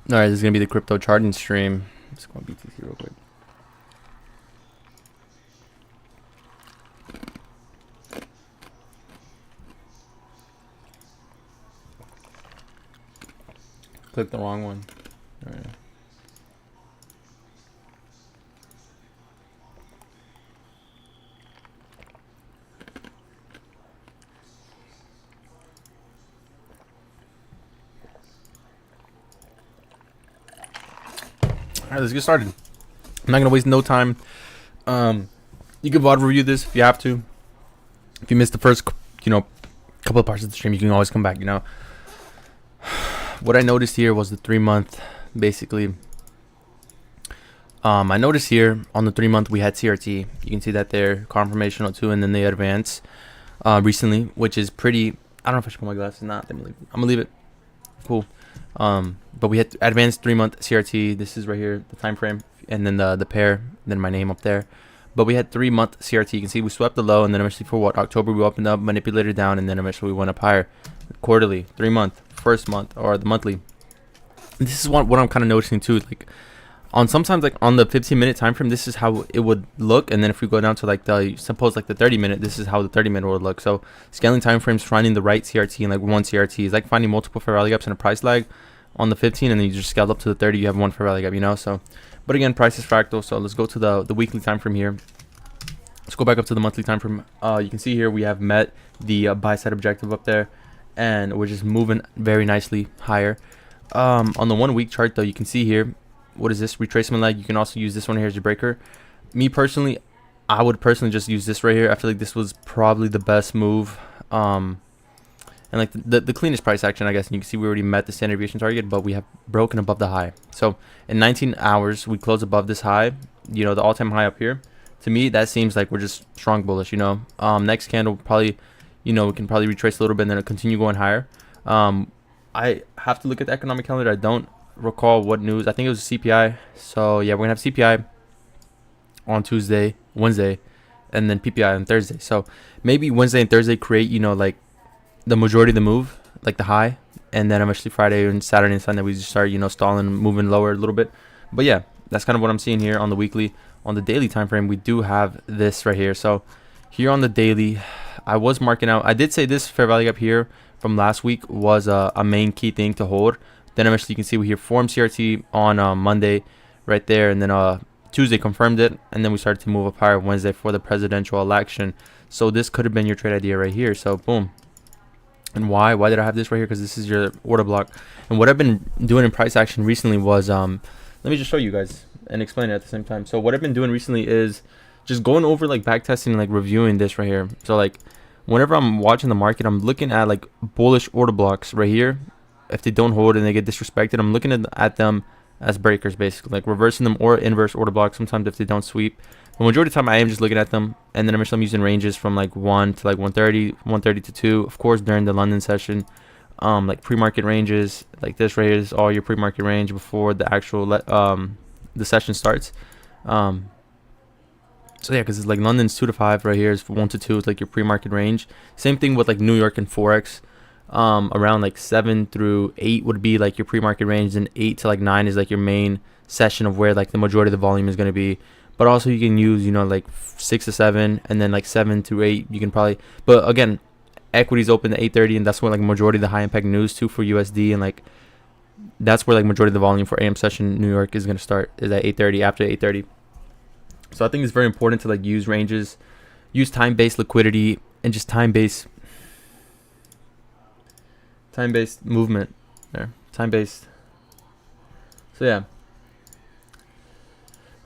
All right, this is gonna be the crypto charting stream. Let's go on BTC real quick. Click the wrong one. All right. All right, let's get started. I'm not gonna waste no time. You can VOD review this if you have to. If you missed the first, couple of parts of the stream, you can always come back. What I noticed here was the 3-month, basically. I noticed here on the 3-month we had CRT. You can see that there, confirmational too, and then the advance recently, which is pretty. I don't know if I should put my glasses. Not. I'm gonna leave it. Cool. But we had advanced 3-month CRT. This is right here, the time frame, and then the pair, then my name up there. But we had 3-month CRT. You can see we swept the low, and then eventually for October we opened up, manipulated down, and then eventually we went up higher. Quarterly, 3-month, first month, or the monthly. This is what I'm kind of noticing too. Like on sometimes like on the 15-minute time frame, this is how it would look, and then if we go down to like the 30-minute, this is how the 30-minute would look. So scaling time frames, finding the right CRT and like one CRT is like finding multiple fair value gaps and a price lag on the 15, and then you just scale up to the 30. You have one fair value gap, So, but again, price is fractal. So let's go to the weekly time frame here. Let's go back up to the monthly time frame. You can see here we have met the buy side objective up there, and we're just moving very nicely higher. On the 1 week chart though, you can see here, what is this retracement leg? You can also use this one here as your breaker. Me personally, I would personally just use this right here. I feel like this was probably the best move, and like the cleanest price action, I guess. And you can see we already met the standard deviation target, but we have broken above the high. So in 19 hours we closed above this high, the all-time high up here. To me, that seems like we're just strong bullish. Next candle probably, we can probably retrace a little bit and then continue going higher. I have to look at the economic calendar. I don't recall what news. I think it was CPI. So yeah, we're gonna have CPI on Tuesday, Wednesday, and then PPI on Thursday. So maybe Wednesday and Thursday create, like the majority of the move, like the high, and then eventually Friday and Saturday and Sunday we just start, stalling, moving lower a little bit. But yeah, that's kind of what I'm seeing here on the weekly. On the daily time frame, we do have this right here. So here on the daily, I was marking out. I did say this fair value gap here from last week was a main key thing to hold. Then eventually you can see we here formed CRT on Monday right there, and then Tuesday confirmed it, and then we started to move up higher Wednesday for the presidential election. So this could have been your trade idea right here. So boom. And why did I have this right here? Because this is your order block. And what I've been doing in price action recently was let me just show you guys and explain it at the same time. So what I've been doing recently is just going over like back testing and like reviewing this right here. So like whenever I'm watching the market, I'm looking at like bullish order blocks right here. If they don't hold and they get disrespected, I'm looking at them as breakers, basically like reversing them, or inverse order blocks sometimes if they don't sweep. The majority of the time I am just looking at them, and then I'm using ranges from like 1 to like 130 to 2, of course during the London session. Like pre-market ranges, like this right here is all your pre-market range before the actual the session starts. So yeah, because it's like London's 2 to 5 right here is 1 to 2 is like your pre-market range. Same thing with like New York and Forex. Around like 7 through 8 would be like your pre-market range, and 8 to like 9 is like your main session of where like the majority of the volume is going to be. But also you can use like 6 to 7, and then like 7 through 8 you can probably. But again, equities open at 8:30, and that's where like majority of the high impact news too for USD, and like that's where like majority of the volume for AM session in New York is going to start, is at 8:30, after 8:30. So I think it's very important to like use ranges, use time-based liquidity, and just time-based movement there, time-based. So yeah,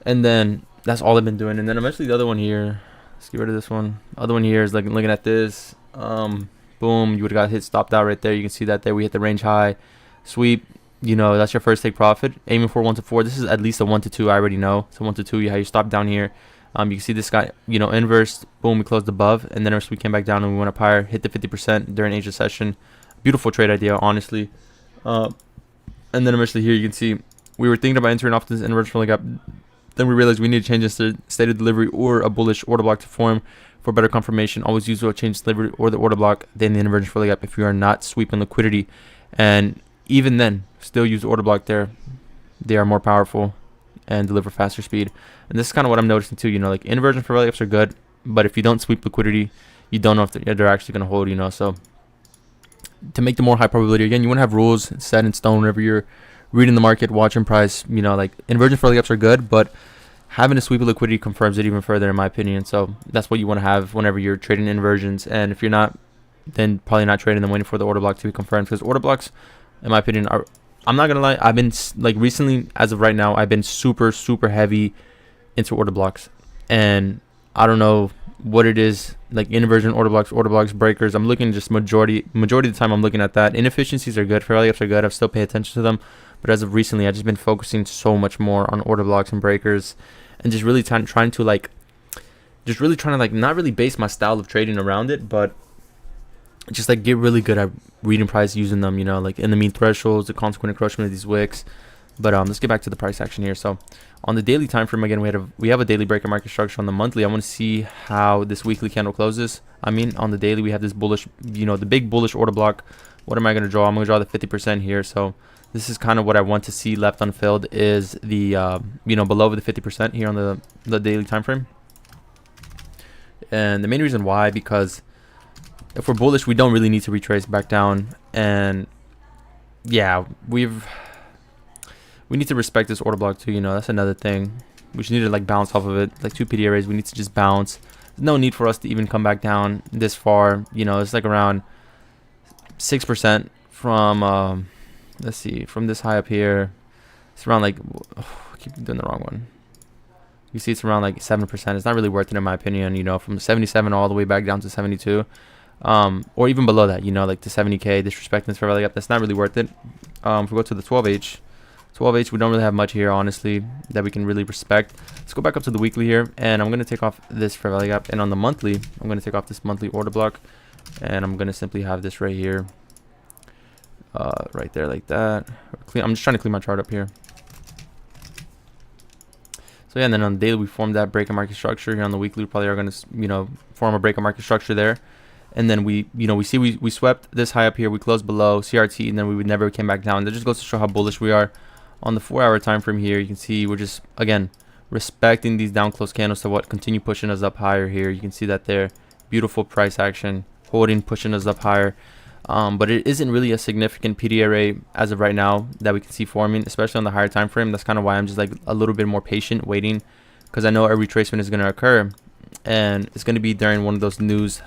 and then that's all I've been doing. And then eventually the other one here, let's get rid of this one. Other one here is like looking at this. Boom, you would have got hit, stopped out right there. You can see that there we hit the range high, sweep. That's your first take profit. Aiming for 1 to 4. This is at least a 1 to 2. I already know. So 1 to 2. How you stop down here. You can see this guy, inverse. Boom, we closed above, and then we came back down and we went up higher. Hit the 50% during Asia session. Beautiful trade idea, honestly. And then eventually here you can see we were thinking about entering off this inverse rolling up. Then we realized we need to change this to state of delivery or a bullish order block to form for better confirmation. Always use a change delivery or the order block, then the inversion rolling up if you are not sweeping liquidity. And even then, still use the order block there. They are more powerful and deliver faster speed. And this is kind of what I'm noticing too. You know, like inversion for rally ups are good, but if you don't sweep liquidity, you don't know if they're actually going to hold. You know, so to make the more high probability, again, you want to have rules set in stone whenever you're reading the market, watching price. You know, like inversion for rally ups are good, but having a sweep of liquidity confirms it even further, in my opinion. So that's what you want to have whenever you're trading inversions. And if you're not, then probably not trading them, waiting for the order block to be confirmed, because order blocks, in my opinion, are, I'm not gonna lie, I've been like recently, as of right now, I've been super heavy into order blocks, and I don't know what it is, like inversion order blocks, breakers. I'm looking just majority of the time I'm looking at that. Inefficiencies are good, fair value ups are good. I've still pay attention to them, but as of recently, I've just been focusing so much more on order blocks and breakers, and just really trying to like not really base my style of trading around it, but just like get really good at reading price using them, you know, like in the mean thresholds, the consequent encroachment of these wicks. But let's get back to the price action here. So on the daily time frame, again, we have a daily breaker market structure. On the monthly, I want to see how this weekly candle closes. I mean, on the daily, we have this bullish, you know, the big bullish order block. What am I going to draw? I'm going to draw the 50% here. So this is kind of what I want to see left unfilled, is the you know, below the 50% here on the daily time frame. And the main reason why, because if we're bullish, we don't really need to retrace back down. And yeah, we need to respect this order block too, you know. That's another thing. We just need to like bounce off of it, like 2 PD arrays. We need to just bounce. There's no need for us to even come back down this far, you know. It's like around 6% from let's see, from this high up here. It's around like, I keep doing the wrong one. You see it's around like 7%. It's not really worth it, in my opinion, you know, from 77 all the way back down to 72. Or even below that, you know, like to 70k, disrespecting this fair value up. That's not really worth it. If we go to the 12H, we don't really have much here, honestly, that we can really respect. Let's go back up to the weekly here, and I'm going to take off this fair value gap. And on the monthly, I'm going to take off this monthly order block, and I'm going to simply have this right here, right there, like that. I'm just trying to clean my chart up here. So yeah, and then on the daily, we formed that breaker market structure. Here on the weekly, we probably are going to, you know, form a breaker market structure there. And then we swept this high up here. We closed below CRT, and then we would never came back down. That just goes to show how bullish we are. On the 4-hour time frame here, you can see we're just, again, respecting these down close candles to what continue pushing us up higher here. You can see that there. Beautiful price action, holding, pushing us up higher. But it isn't really a significant PD array as of right now that we can see forming, especially on the higher time frame. That's kind of why I'm just like a little bit more patient, waiting, because I know a retracement is going to occur, and it's going to be during one of those news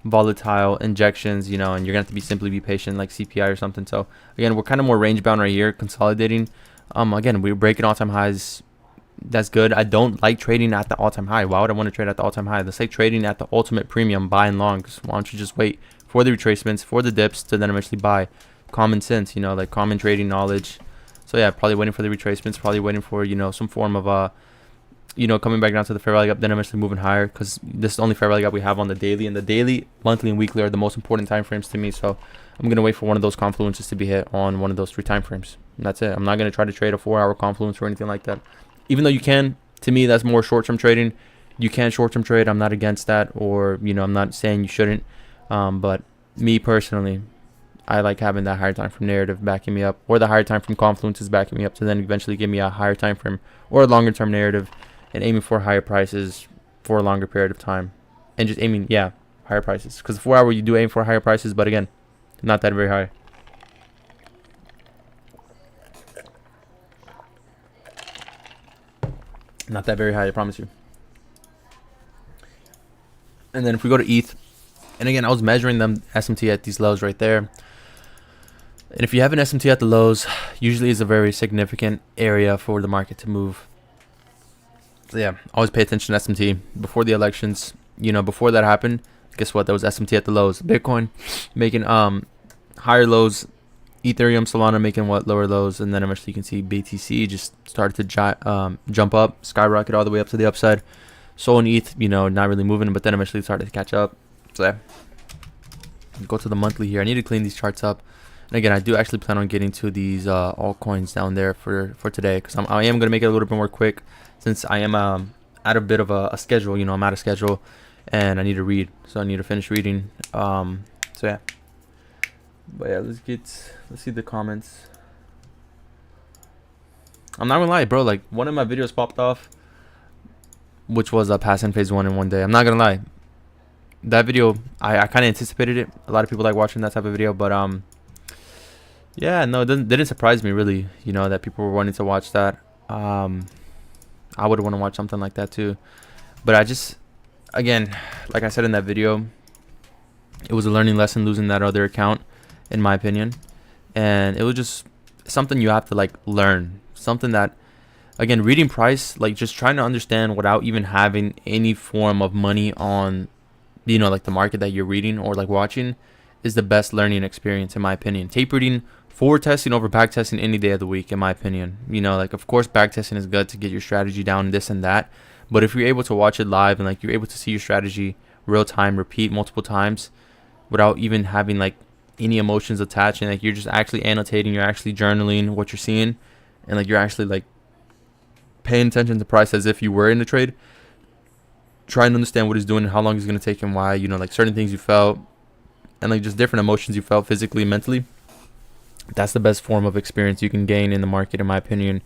volatile injections, you know, and you're going to have to simply be patient, like CPI or something. So again, we're kind of more range bound right here, consolidating. Again, we're breaking all-time highs. That's good. I don't like trading at the all-time high. Why would I want to trade at the all-time high? Let's say trading at the ultimate premium, buy and long. Why don't you just wait for the retracements, for the dips, to then eventually buy? Common sense, you know, like common trading knowledge. So yeah, probably waiting for the retracements, probably waiting for, you know, some form of you know, coming back down to the fair value gap, then eventually moving higher, because this is the only fair value gap we have on the daily, and the daily, monthly, and weekly are the most important time frames to me. So I'm gonna wait for one of those confluences to be hit on one of those 3 time frames. And that's it. I'm not gonna try to trade a 4-hour confluence or anything like that. Even though you can, to me, that's more short-term trading. You can short-term trade. I'm not against that, or, you know, I'm not saying you shouldn't. But me personally, I like having that higher time frame narrative backing me up, or the higher time frame confluences backing me up, to then eventually give me a higher time frame or a longer term narrative, and aiming for higher prices for a longer period of time, and just aiming, yeah, higher prices. Because the 4-hour, you do aim for higher prices, but again, not that very high. Not that very high, I promise you. And then if we go to ETH, and again, I was measuring them SMT at these lows right there. And if you have an SMT at the lows, usually is a very significant area for the market to move. So yeah, always pay attention to SMT. Before the elections, you know, before that happened, guess what? There was SMT at the lows. Bitcoin making higher lows. Ethereum, Solana making lower lows, and then eventually you can see BTC just started to jump up, skyrocket all the way up to the upside. Sol and ETH, you know, not really moving, but then eventually started to catch up. So yeah, go to the monthly here. I need to clean these charts up. And again, I do actually plan on getting to these altcoins down there for today, because I am going to make it a little bit more quick, since I am at a bit of a schedule. You know, I'm out of schedule, and I need to read, so I need to finish reading. So yeah. But yeah, let's see the comments. I'm not gonna lie, bro. Like one of my videos popped off, which was passing phase 1 in one day. I'm not gonna lie. That video, I kind of anticipated it. A lot of people like watching that type of video, but yeah, no, it didn't surprise me really. You know that people were wanting to watch that. I would want to watch something like that too, but I just, again, like I said in that video, it was a learning lesson losing that other account, in my opinion, and it was just something you have to like learn. Something that, again, reading price, like just trying to understand without even having any form of money on, you know, like the market that you're reading or like watching, is the best learning experience in my opinion. Tape reading, forward testing over back testing any day of the week, in my opinion. You know, like of course back testing is good to get your strategy down, this and that, but if you're able to watch it live and like you're able to see your strategy real time, repeat multiple times without even having like any emotions attached, and like you're just actually annotating, you're actually journaling what you're seeing, and like you're actually like paying attention to price as if you were in the trade, trying to understand what he's doing and how long he's going to take and why, you know, like certain things you felt and like just different emotions you felt physically, mentally. That's the best form of experience you can gain in the market, in my opinion,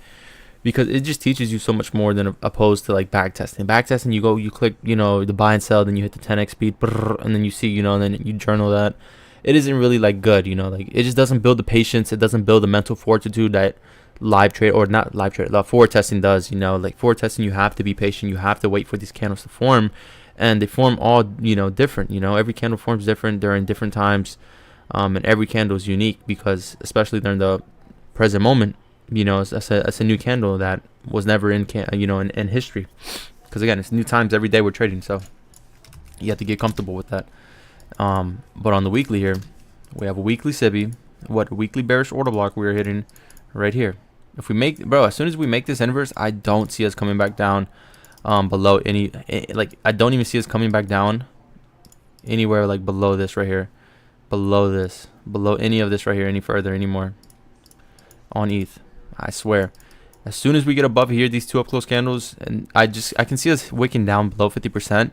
because it just teaches you so much more than opposed to like back testing. Back testing, you click, you know, the buy and sell, then you hit the 10x speed, and then you see, you know, and then you journal that. It isn't really like good, you know, like it just doesn't build the patience. It doesn't build the mental fortitude that live trade, or not live trade, forward testing does. You know, like forward testing, you have to be patient. You have to wait for these candles to form, and they form all, you know, different. You know, every candle forms different. They're in different times, and every candle is unique, because especially during the present moment, you know, it's a new candle that was never in in history, because again, it's new times every day we're trading, so you have to get comfortable with that. But on the weekly here, we have a weekly SIBI, weekly bearish order block we are hitting right here. If we make, bro, as soon as we make this inverse, I don't see us coming back down below any, like I don't even see us coming back down anywhere like below this right here, below any of this right here any further anymore on ETH. I swear, as soon as we get above here, these two up close candles, and I can see us wicking down below 50%,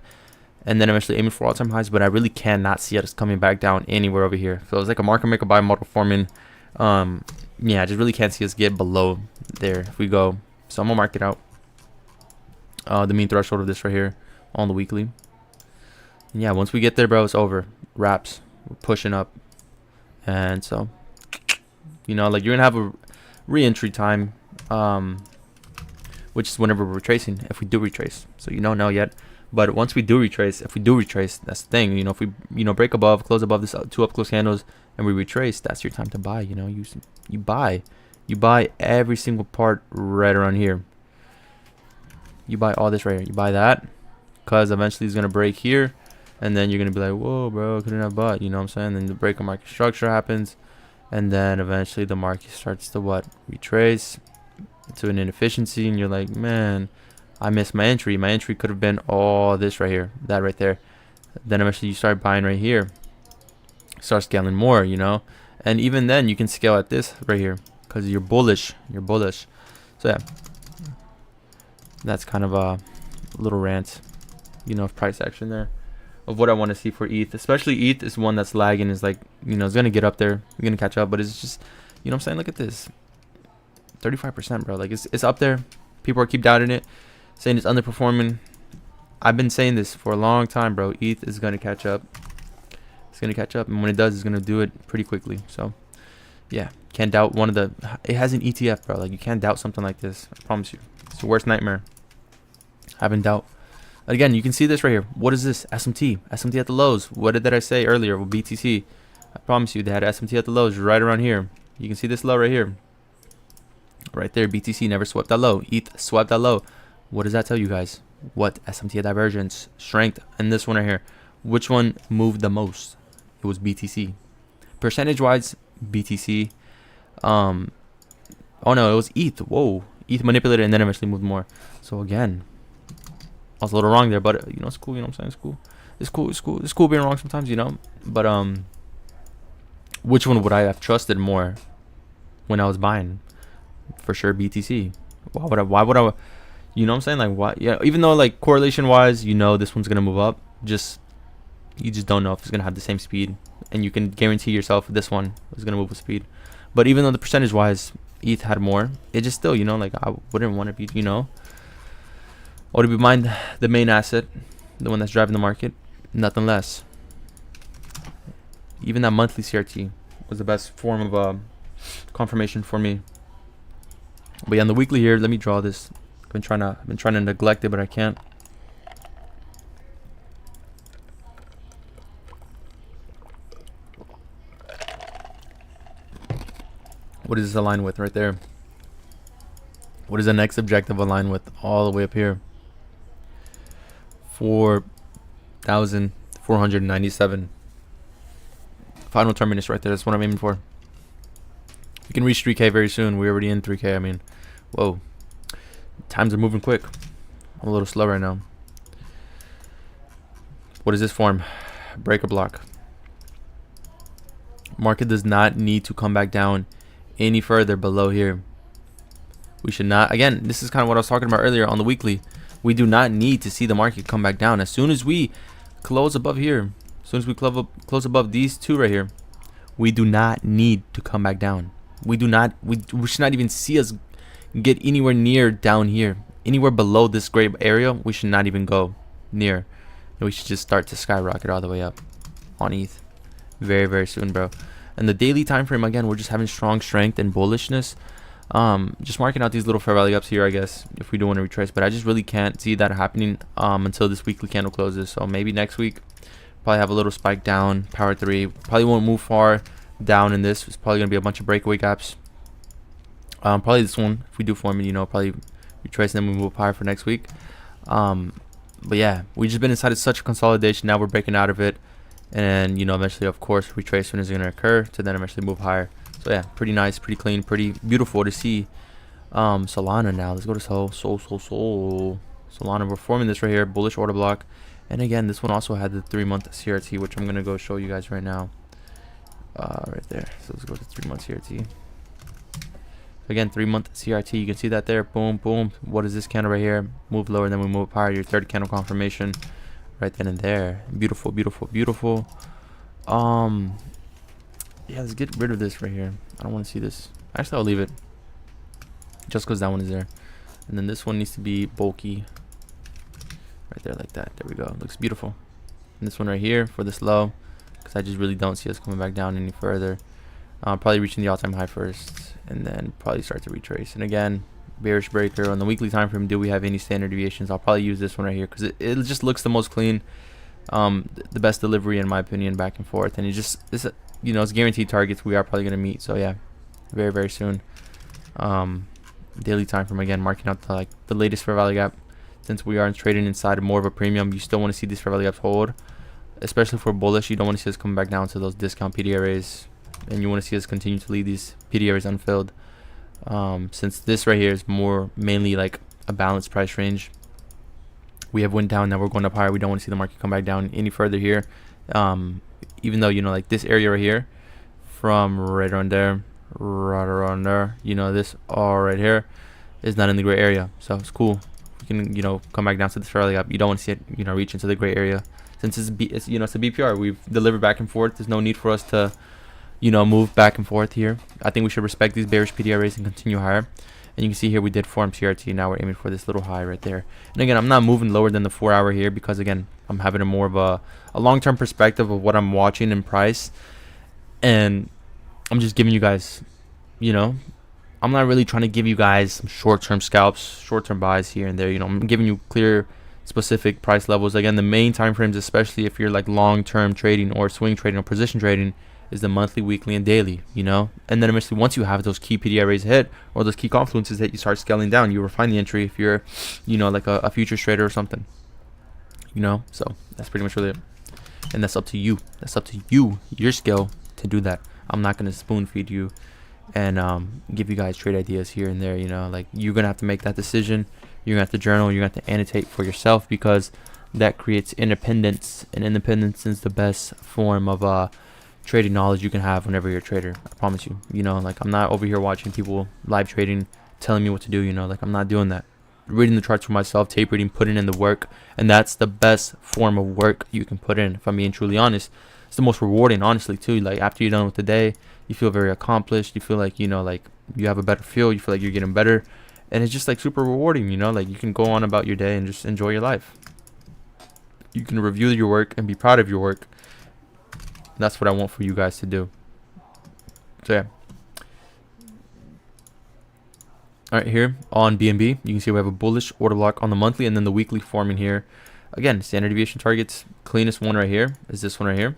and then eventually aiming for all-time highs, but I really cannot see us coming back down anywhere over here. So it's like a market make a buy model forming. Yeah, I just really can't see us get below there if we go. So I'm gonna mark it out, the mean threshold of this right here on the weekly. And yeah, once we get there, bro, it's over. Wraps. We're pushing up, and so, you know, like you're gonna have a re-entry time, which is whenever we're retracing, if we do retrace. So you don't know yet, but once we do retrace, if we do retrace, that's the thing. You know, if we, you know, break above, close above this two up close candles, and we retrace, that's your time to buy. You know, you buy every single part right around here. You buy all this right here. You buy that, because eventually it's gonna break here, and then you're gonna be like, whoa, bro, I couldn't have bought. You know what I'm saying? Then the break of market structure happens, and then eventually the market starts to what? Retrace to an inefficiency, and you're like, man, I missed my entry. My entry could have been all this right here, that right there. Then eventually you start buying right here, start scaling more, you know, and even then you can scale at this right here because you're bullish. So yeah, that's kind of a little rant, you know, of price action there, of what I want to see for ETH. Especially ETH is one that's lagging, is like, you know, it's gonna get up there, we're gonna catch up, but it's just, you know what I'm saying, look at this, 35%, bro. Like it's up there. People are keep doubting it, saying it's underperforming. I've been saying this for a long time, bro. ETH is gonna catch up. It's gonna catch up, and when it does, it's gonna do it pretty quickly. So yeah, can't doubt one of the, it has an ETF, bro. Like you can't doubt something like this, I promise you. It's the worst nightmare. Having doubt. Again, you can see this right here. What is this? SMT at the lows. What did I say earlier with BTC? I promise you, they had SMT at the lows right around here. You can see this low right here, right there. BTC never swept that low. ETH swept that low. What does that tell you guys? What? SMT divergence, strength, and this one right here. Which one moved the most? It was BTC. Percentage wise, BTC. Oh no, it was ETH. Whoa, ETH manipulated and then eventually moved more. So again, I was a little wrong there, but you know, it's cool. You know what I'm saying? It's cool. It's cool being wrong sometimes, you know. But which one would I have trusted more when I was buying? For sure, BTC. Why would I? You know what I'm saying? Like, why? Yeah, even though like correlation wise, you know, this one's gonna move up. You just don't know if it's gonna have the same speed, and you can guarantee yourself this one is gonna move with speed. But even though the percentage wise, ETH had more. It just still, you know, like I wouldn't want to be, you know, or to be mind the main asset, the one that's driving the market, nothing less. Even that monthly CRT was the best form of confirmation for me. But yeah, on the weekly here, let me draw this. I've been trying to neglect it, but I can't. What does this align with right there? What is the next objective align with all the way up here? 4,497. Final terminus right there. That's what I'm aiming for. We can reach 3K very soon. We're already in 3K. I mean, whoa. Times are moving quick. I'm a little slow right now. What is this form? Breaker block. Market does not need to come back down any further below here. We should not. Again, this is kind of what I was talking about earlier on the weekly. We do not need to see the market come back down. As soon as we close above here, as soon as we close above these two right here, we do not need to come back down. We do not. We should not even see us get anywhere near down here. Anywhere below this gray area, we should not even go near. We should just start to skyrocket all the way up on ETH very, very soon, bro. And the daily time frame, again, we're just having strong strength and bullishness. Just marking out these little fair value ups here, I guess, if we do want to retrace. But I just really can't see that happening until this weekly candle closes. So maybe next week, probably have a little spike down, power 3. Probably won't move far down in this. It's probably going to be a bunch of breakaway gaps. Probably this one, if we do form it, you know, probably retrace and then we move higher for next week. But yeah, we've just been inside of such a consolidation. Now we're breaking out of it. And, you know, eventually, of course, retracement is going to occur to then eventually move higher. So yeah, pretty nice, pretty clean, pretty beautiful to see. Solana now. Let's go to Solana. Solana, we're forming this right here, bullish order block. And again, this one also had the 3-month CRT, which I'm going to go show you guys right now. Right there. So let's go to 3-month CRT. Again, 3-month CRT. You can see that there. Boom, boom. What is this candle right here? Move lower, then we move higher. Your third candle confirmation. Right then and there. Beautiful, beautiful, beautiful. Yeah, let's get rid of this right here. I don't want to see this. Actually, I'll leave it. Just because that one is there. And then this one needs to be bulky. Right there, like that. There we go. Looks beautiful. And this one right here for this low. Because I just really don't see us coming back down any further. Probably reaching the all-time high first. And then probably start to retrace. And again, bearish breaker on the weekly time frame. Do we have any standard deviations? I'll probably use this one right here because it just looks the most clean, the best delivery in my opinion, back and forth. And it just you know, it's guaranteed targets we are probably going to meet. So yeah, very, very soon. Daily time frame, again, marking out the latest fair value gap. Since we are trading inside of more of a premium, you still want to see these fair value gaps hold, especially for bullish. You don't want to see us come back down to those discount PD arrays, and you want to see us continue to leave these PD arrays unfilled. Since this right here is more mainly like a balanced price range, we have went down, now we're going up higher. We don't want to see the market come back down any further here. Even though, you know, like this area right here from right around there, you know, this all right here is not in the gray area, so it's cool. We can, you know, come back down to this fairly up. You don't want to see it, you know, reach into the gray area. Since it's you know, it's a BPR, we've delivered back and forth. There's no need for us to, you know, move back and forth here. I think we should respect these bearish PDR rates and continue higher. And you can see here we did form CRT. Now we're aiming for this little high right there. And again, I'm not moving lower than the 4-hour here because, again, I'm having a more of a long-term perspective of what I'm watching in price. And I'm just giving you guys, you know, I'm not really trying to give you guys some short-term scalps, short-term buys here and there. You know, I'm giving you clear, specific price levels. Again, the main time frames, especially if you're like long-term trading or swing trading or position trading, is the monthly, weekly, and daily, you know. And then eventually, once you have those key PDI rays hit or those key confluences hit, you start scaling down. You refine the entry if you're, you know, like a futures trader or something, you know. So that's pretty much really it. And that's up to you. That's up to you, your skill, to do that. I'm not gonna spoon feed you and give you guys trade ideas here and there. You know, like, you're gonna have to make that decision. You're gonna have to journal. You're gonna have to annotate for yourself, because that creates independence, and independence is the best form of trading knowledge you can have whenever you're a trader. I promise you. You know, like, I'm not over here watching people live trading telling me what to do. You know, like, I'm not doing that. Reading the charts for myself, tape reading, putting in the work, and that's the best form of work you can put in. If I'm being truly honest, it's the most rewarding, honestly, too. Like, after you're done with the day, You feel very accomplished. You feel like, like you have a better feel. You feel like you're getting better. And it's just like super rewarding, like you can go on about your day and just enjoy your life. You can review your work and be proud of your work. That's what I want for you guys to do. So yeah. All right, here on BNB, you can see we have a bullish order block on the monthly and then the weekly forming here. Again, standard deviation targets, cleanest one right here is this one right here.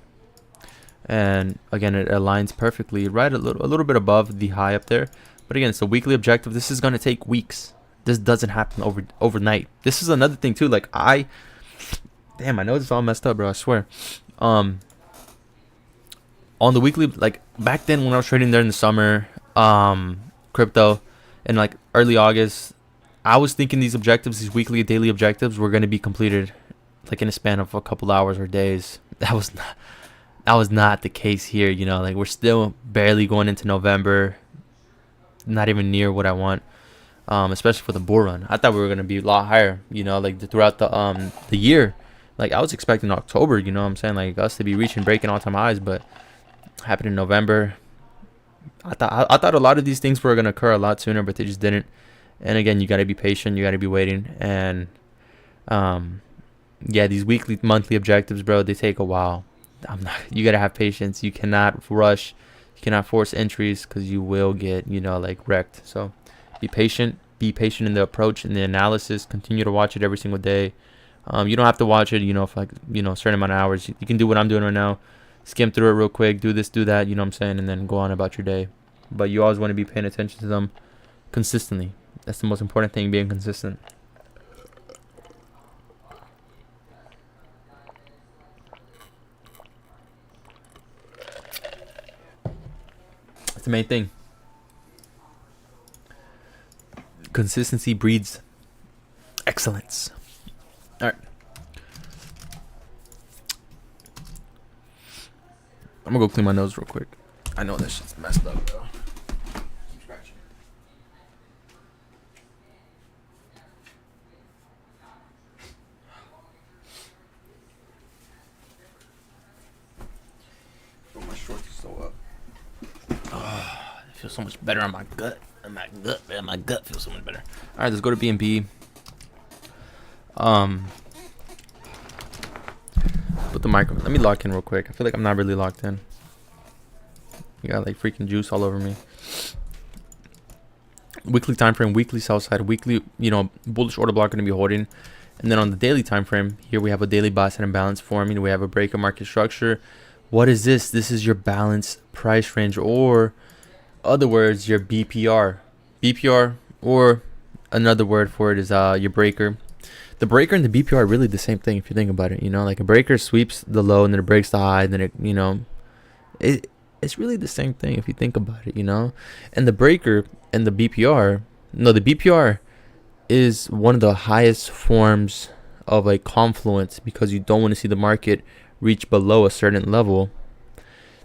And again, it aligns perfectly right a little bit above the high up there. But again, it's a weekly objective. This is going to take weeks. This doesn't happen overnight. This is another thing too. Like damn, I know it's all messed up, bro. I swear. On the weekly, like back then when I was trading there in the summer, crypto, in like early August, I was thinking these objectives, these weekly, daily objectives, were going to be completed like in a span of a couple hours or days. That was not the case here. Like we're still barely going into November. Not even near what I want, especially for the bull run. I thought we were gonna be a lot higher, like throughout the year. Like I was expecting October, what I'm saying, like us to be breaking all-time highs, but happened in November. I thought a lot of these things were gonna occur a lot sooner, but they just didn't. And again, you gotta be patient, you gotta be waiting, and yeah, these weekly, monthly objectives, bro, they take a while. You gotta have patience. You cannot rush. You cannot force entries because you will get, like wrecked. So be patient. Be patient in the approach and the analysis. Continue to watch it every single day. You don't have to watch it, for like, a certain amount of hours. You can do what I'm doing right now. Skim through it real quick. Do this, do that, what I'm saying, and then go on about your day. But you always want to be paying attention to them consistently. That's the most important thing, being consistent. That's the main thing. Consistency breeds excellence. All right. I'm gonna go clean my nose real quick. I know that shit's messed up, bro. Keep scratching. Oh, my shorts are so up. It feels so much better on my gut. Man, my gut feels so much better. All right, let's go to BNB. Put the micro. Let me lock in real quick. I feel like I'm not really locked in. You got like freaking juice all over me. Weekly time frame, weekly sell side, weekly, bullish order block going to be holding. And then on the daily time frame, here we have a daily buy side and balance forming. We have a breaker market structure. What is this? This is your balance price range, or other words, your BPR. BPR, or another word for it is your breaker. The breaker and the BPR are really the same thing if you think about it. Like a breaker sweeps the low and then it breaks the high, and then it's really the same thing if you think about it. And the breaker and the BPR, the BPR is one of the highest forms of like confluence, because you don't want to see the market reach below a certain level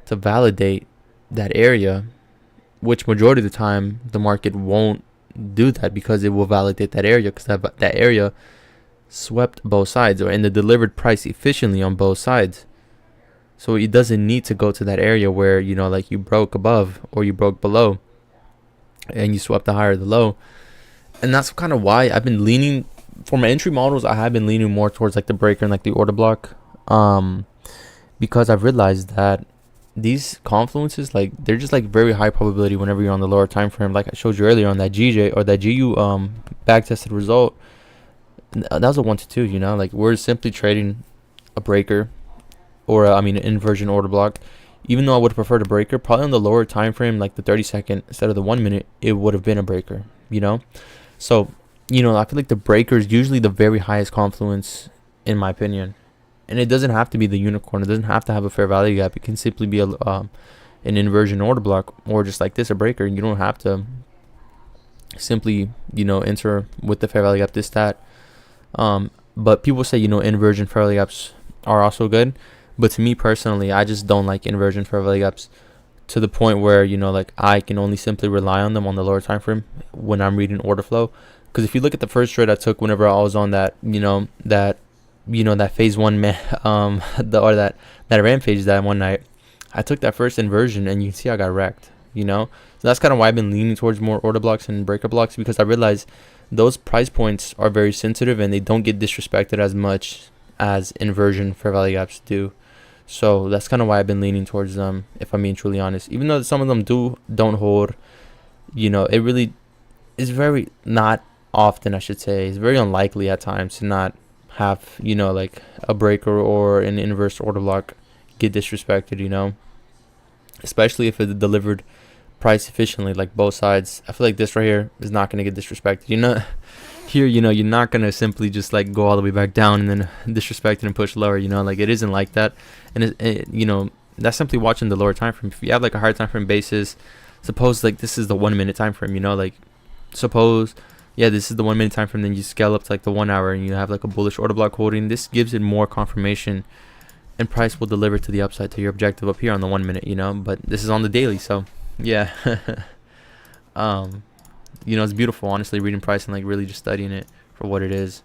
to validate that area, which majority of the time the market won't do that, because it will validate that area, because that area swept both sides, and the delivered price efficiently on both sides. So it doesn't need to go to that area where like you broke above or you broke below and you swept the higher or the low. And that's kind of why I've been leaning, for my entry models, I have been leaning more towards like the breaker and like the order block, because I've realized that these confluences, like they're just like very high probability whenever you're on the lower time frame. Like I showed you earlier on that GJ or that GU back tested result, that was a 1 to 2. Like we're simply trading a breaker, or an inversion order block. Even though I would prefer the breaker, probably on the lower time frame, like the 30-second instead of the 1 minute, it would have been a breaker. So I feel like the breaker is usually the very highest confluence in my opinion. And it doesn't have to be the unicorn. It doesn't have to have a fair value gap. It can simply be an inversion order block, or just like this, a breaker. You don't have to simply, enter with the fair value gap, this, that. But people say, inversion fair value gaps are also good. But to me personally, I just don't like inversion fair value gaps to the point where, like I can only simply rely on them on the lower time frame when I'm reading order flow. Because if you look at the first trade I took whenever I was on that, that phase one, that rampage that one night, I took that first inversion, and you can see I got wrecked. So that's kind of why I've been leaning towards more order blocks and breaker blocks, because I realize those price points are very sensitive and they don't get disrespected as much as inversion fair value gaps do. So that's kind of why I've been leaning towards them, if I'm being truly honest. Even though some of them don't hold, it really is very not often, I should say. It's very unlikely at times to not have, like a breaker or an inverse order block get disrespected, especially if it's delivered price efficiently, like both sides. I feel like this right here is not going to get disrespected. Here, you're not going to simply just like go all the way back down and then disrespect it and push lower, like it isn't like that. And that's simply watching the lower time frame. If you have like a higher time frame basis, suppose like this is the 1 minute time frame, like suppose, yeah, this is the 1 minute time frame, then you scale up to like the 1 hour and you have like a bullish order block holding. This gives it more confirmation, and price will deliver to the upside to your objective up here on the 1 minute, but this is on the daily. So yeah. It's beautiful, honestly, reading price and like really just studying it for what it is.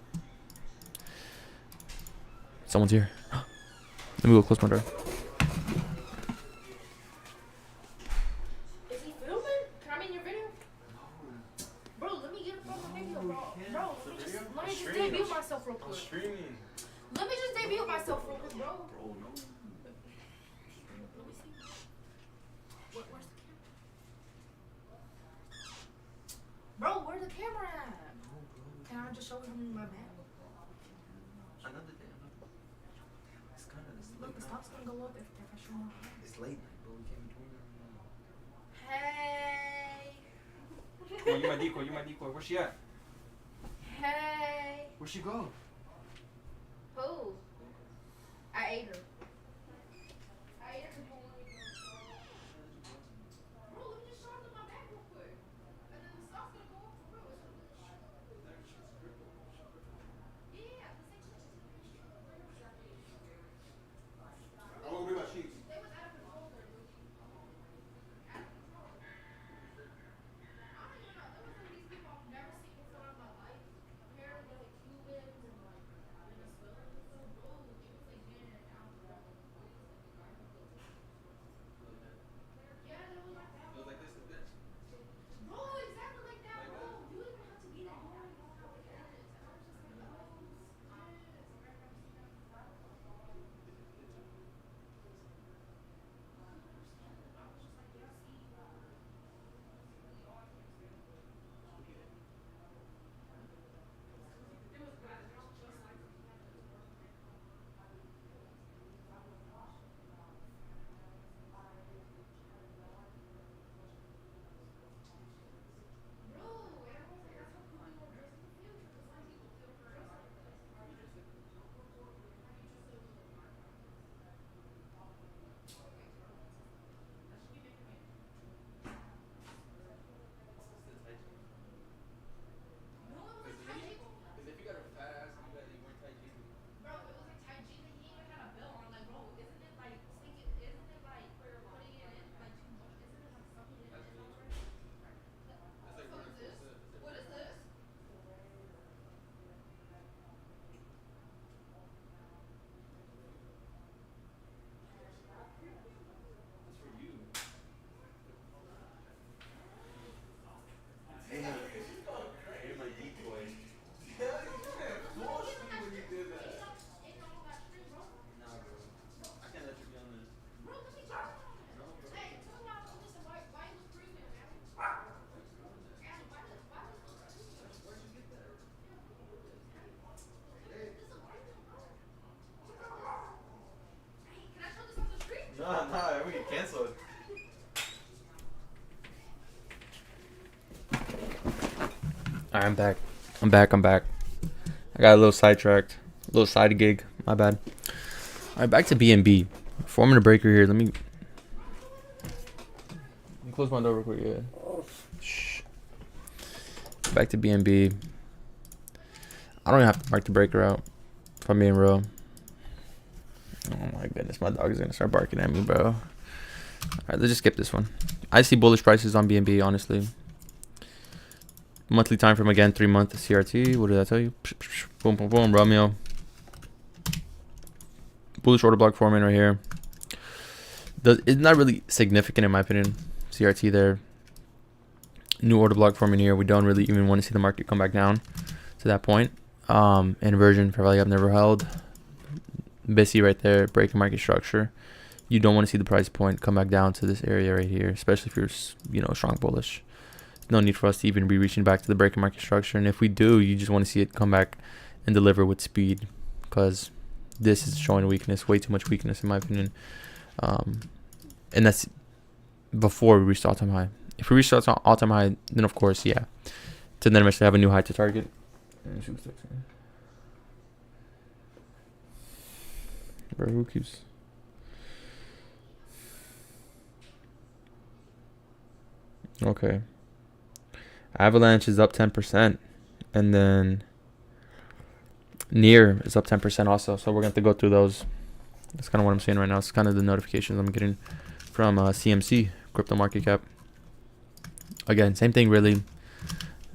Someone's here. Let me go close my door. Is he filming? Can I be in your video? Bro, let me get up on my video, bro. Bro, let me just debut myself real quick. Let me just debut myself real quick, bro. Bro, where's the camera at? Can I just show him my back? Another day. It's kind of this. Look, the stop's gonna go up if I show my back. It's late night, but we can't be doing that. Hey. Come on, you my decoy. Where's she at? Hey. Where'd she go? Who? I ate her. Nah, we get canceled. Alright, I'm back. I got a little sidetracked, a little side gig. My bad. Alright, back to BNB. Forming a breaker here. Let me close my door real quick. Yeah. Shh. Back to BNB. I don't even have to mark the breaker out, if I'm being real. Oh my goodness, my dog is gonna start barking at me, bro. Alright, let's just skip this one. I see bullish prices on BNB, honestly. Monthly time frame again, 3 month CRT. What did I tell you? Boom, boom, boom, Romeo. Bullish order block forming right here. It's not really significant in my opinion. CRT there. New order block forming here. We don't really even want to see the market come back down to that point. Inversion for value I've never held. Busy right there, breaking market structure. You don't want to see the price point come back down to this area right here, especially if you're strong bullish. No need for us to even be reaching back to the breaking market structure, and if we do, you just want to see it come back and deliver with speed, because this is showing weakness, way too much weakness in my opinion. And that's before we reach the all-time high. If we reach the all-time high, then of course, yeah, to then eventually have a new high to target. Bro, who keeps... Okay. Avalanche is up 10%, and then Near is up 10% also. So we're going to have to go through those. That's kind of what I'm seeing right now. It's kind of the notifications I'm getting from CMC, Crypto Market Cap. Again, same thing really.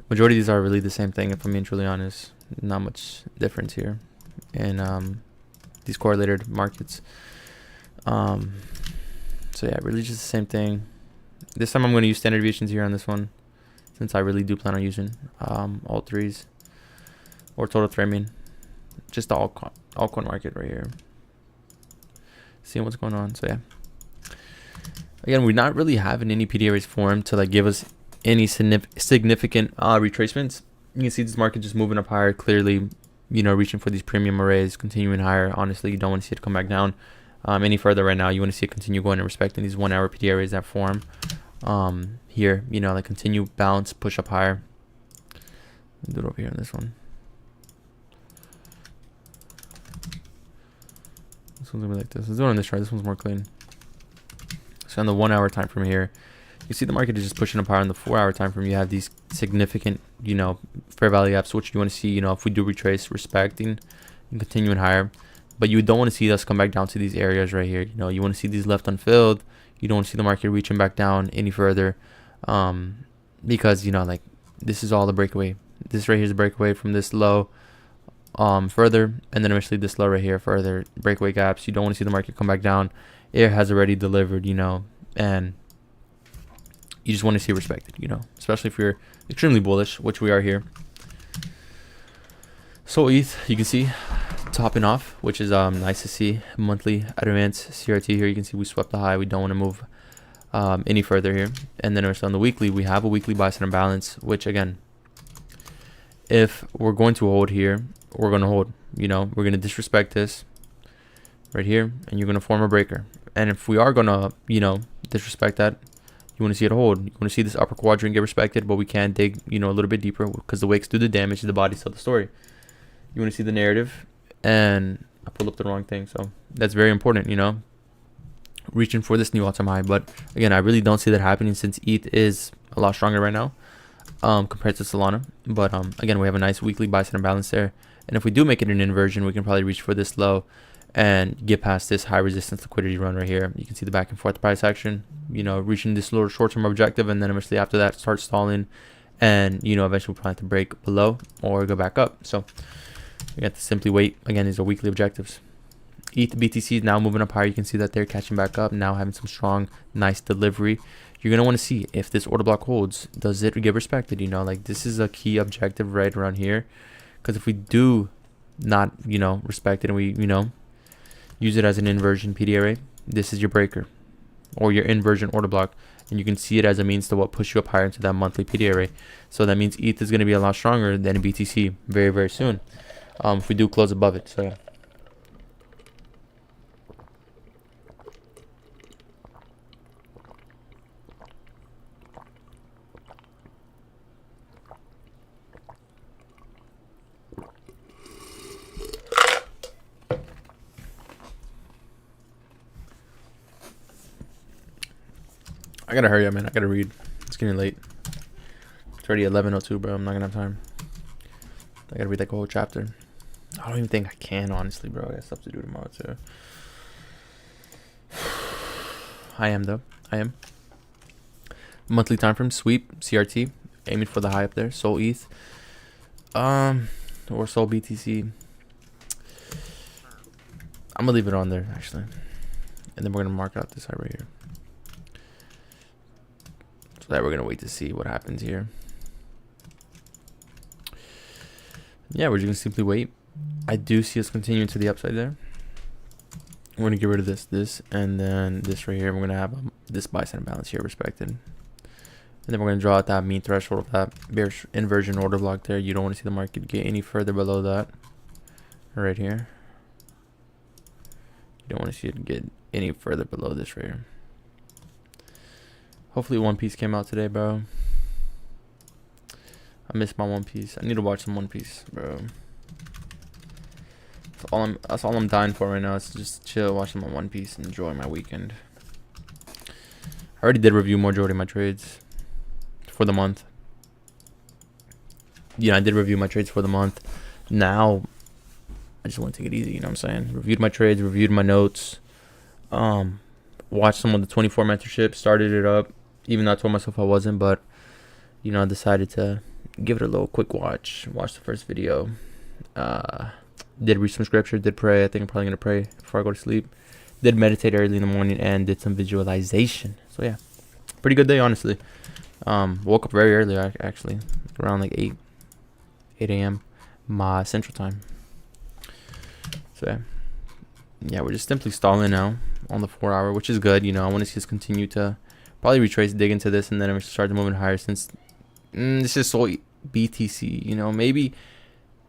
Majority of these are really the same thing, if I'm being truly honest. Not much difference here in these correlated markets. So yeah, really just the same thing. This time I'm going to use standard deviations here on this one, since I really do plan on using all threes or total three. I mean, just the altcoin market right here. Seeing what's going on. So yeah, again, we're not really having any PDRs formed to like give us any significant retracements. You can see this market just moving up higher, clearly, reaching for these premium arrays, continuing higher. Honestly, you don't want to see it come back down any further right now. You want to see it continue going and respecting these 1 hour PDRs that form here, like continue bounce, push up higher. Do it over here on this one. This one's gonna be like this. Let's do it on this chart. This one's more clean. So on the 1 hour time from here, you see the market is just pushing up higher. On the 4 hour time frame, you have these significant, fair value gaps, which you want to see, if we do retrace, respecting and continuing higher. But you don't want to see us come back down to these areas right here. You want to see these left unfilled. You don't want to see the market reaching back down any further, because like this is all the breakaway. This right here is a breakaway from this low further, and then eventually this low right here further breakaway gaps. You don't want to see the market come back down. It has already delivered, and you just want to see it respected, especially if you're extremely bullish, which we are here. So ETH, you can see topping off, which is nice to see. Monthly advance CRT here, you can see we swept the high. We don't want to move any further here. And then also on the weekly, we have a weekly buy side imbalance, which again, if we're going to hold here, we're going to hold. We're going to disrespect this right here, and you're going to form a breaker. And if we are going to disrespect that, you want to see it hold. You want to see this upper quadrant get respected, but we can dig a little bit deeper, because the wicks do the damage, the bodies tell the story. You want to see the narrative, and I pulled up the wrong thing, so that's very important, reaching for this new all-time high. But again, I really don't see that happening, since ETH is a lot stronger right now compared to Solana. But again, we have a nice weekly buy side imbalance there, and if we do make it an inversion, we can probably reach for this low and get past this high resistance liquidity run right here. You can see the back and forth price action, reaching this lower short-term objective, and then eventually after that start stalling, and eventually we'll probably have to break below or go back up. So we have to simply wait. Again, these are weekly objectives. ETH BTC is now moving up higher. You can see that they're catching back up, now having some strong, nice delivery. You're going to want to see if this order block holds. Does it get respected? Like this is a key objective right around here. Because if we do not, respect it, and we, use it as an inversion PDRA, this is your breaker or your inversion order block. And you can see it as a means to push you up higher into that monthly PDRA. So that means ETH is going to be a lot stronger than BTC very, very soon. If we do close above it. So yeah. I gotta hurry up, man. I gotta read. It's getting late. It's already 11:02, bro. I'm not gonna have time. I gotta read that whole chapter. I don't even think I can, honestly, bro. I got stuff to do tomorrow too. I am though. I am. Monthly time frame sweep CRT, aiming for the high up there. Sol ETH, or Sol BTC. I'm gonna leave it on there actually. and then we're gonna mark out this side right here. So that we're gonna wait to see what happens here. Yeah, we're just gonna simply wait. I do see us continuing to the upside there. We're gonna get rid of this, and then this right here. We're gonna have this buy side balance here respected, and then we're gonna draw out that mean threshold of that bearish inversion order block there. You don't want to see the market get any further below that right here. You don't want to see it get any further below this right here. Hopefully One Piece came out today, bro. I missed my One Piece. I need to watch some One Piece, bro. That's all I'm dying for right now. Is just chill, watch my One Piece, and enjoy my weekend. I already did review majority of my trades for the month. Yeah, I did review my trades for the month. Now I just want to take it easy, you know what I'm saying? Reviewed my trades, reviewed my notes, watched some of the 24 mentorship, started it up, even though I told myself I wasn't, but you know, I decided to give it a little quick watch the first video. Did read some scripture, did pray. I think I'm probably gonna pray before I go to sleep. Did meditate early in the morning and did some visualization. So yeah, pretty good day, honestly. Woke up very early, actually, around like 8 a.m. my central time. So yeah, we're just simply stalling now on the 4 hour, which is good. You know, I want to see us continue to probably retrace, dig into this, and then we start moving higher, since this is so BTC. You know, maybe